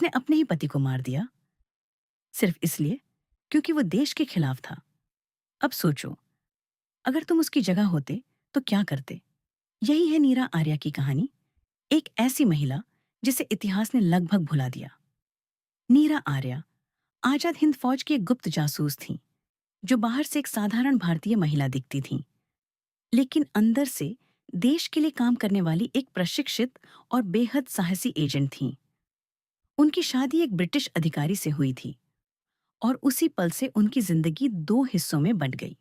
जिसने अपने ही पति को मार दिया, सिर्फ इसलिए क्योंकि वो देश के खिलाफ था। अब सोचो, अगर तुम उसकी जगह होते तो क्या करते? यही है नीरा आर्या की कहानी, एक ऐसी महिला जिसे इतिहास ने लगभग भुला दिया। नीरा आर्या आजाद हिंद फौज की एक गुप्त जासूस थी, जो बाहर से एक साधारण भारतीय महिला दिखती थी, लेकिन अंदर से देश के लिए काम करने वाली एक प्रशिक्षित और बेहद साहसी एजेंट थी। उनकी शादी एक ब्रिटिश अधिकारी से हुई थी और उसी पल से उनकी जिंदगी दो हिस्सों में बंट गई।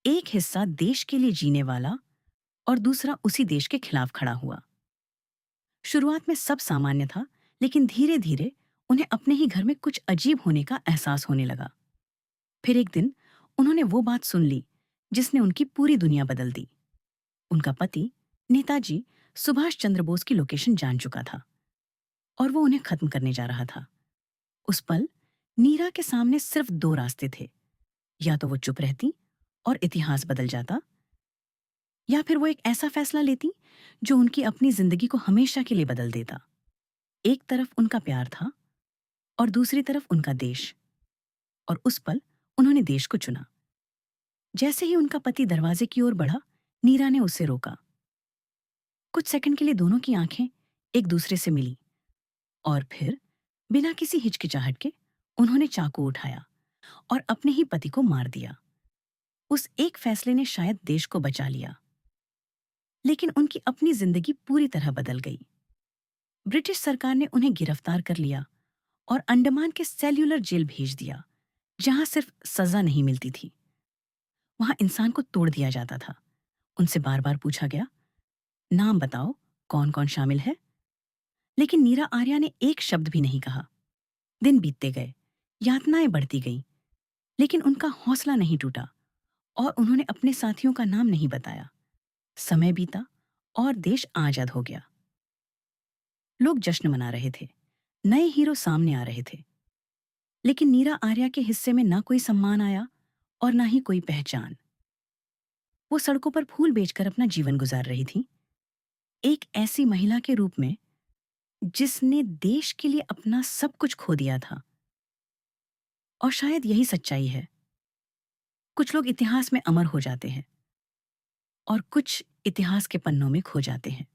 एक हिस्सा देश के लिए जीने वाला और दूसरा उसी देश के खिलाफ खड़ा हुआ। शुरुआत में सब सामान्य था, लेकिन धीरे धीरे उन्हें अपने ही घर में कुछ अजीब होने का एहसास होने लगा। फिर एक दिन उन्होंने वो बात सुन ली जिसने उनकी पूरी दुनिया बदल दी। उनका पति नेताजी सुभाष चंद्र बोस की लोकेशन जान चुका था और वो उन्हें खत्म करने जा रहा था। उस पल नीरा के सामने सिर्फ दो रास्ते थे, या तो वो चुप रहती और इतिहास बदल जाता, या फिर वो एक ऐसा फैसला लेती जो उनकी अपनी जिंदगी को हमेशा के लिए बदल देता। एक तरफ उनका प्यार था और दूसरी तरफ उनका देश, और उस पल उन्होंने देश को चुना। जैसे ही उनका पति दरवाजे की ओर बढ़ा, नीरा ने उसे रोका। कुछ सेकंड के लिए दोनों की आंखें एक दूसरे से मिली और फिर बिना किसी हिचकिचाहट के उन्होंने चाकू उठाया और अपने ही पति को मार दिया। उस एक फैसले ने शायद देश को बचा लिया, लेकिन उनकी अपनी जिंदगी पूरी तरह बदल गई। ब्रिटिश सरकार ने उन्हें गिरफ्तार कर लिया और अंडमान के सेल्यूलर जेल भेज दिया, जहां सिर्फ सजा नहीं मिलती थी, वहां इंसान को तोड़ दिया जाता था। उनसे बार बार पूछा गया, नाम बताओ, कौन कौन शामिल है? लेकिन नीरा आर्या ने एक शब्द भी नहीं कहा। दिन बीतते गए, यातनाएं बढ़ती गईं, लेकिन उनका हौसला नहीं टूटा और उन्होंने अपने साथियों का नाम नहीं बताया। समय बीता और देश आजाद हो गया। लोग जश्न मना रहे थे, नए हीरो सामने आ रहे थे, लेकिन नीरा आर्या के हिस्से में ना कोई सम्मान आया और ना ही कोई पहचान। वो सड़कों पर फूल बेचकर अपना जीवन गुजार रही थी, एक ऐसी महिला के रूप में जिसने देश के लिए अपना सब कुछ खो दिया था। और शायद यही सच्चाई है, कुछ लोग इतिहास में अमर हो जाते हैं और कुछ इतिहास के पन्नों में खो जाते हैं।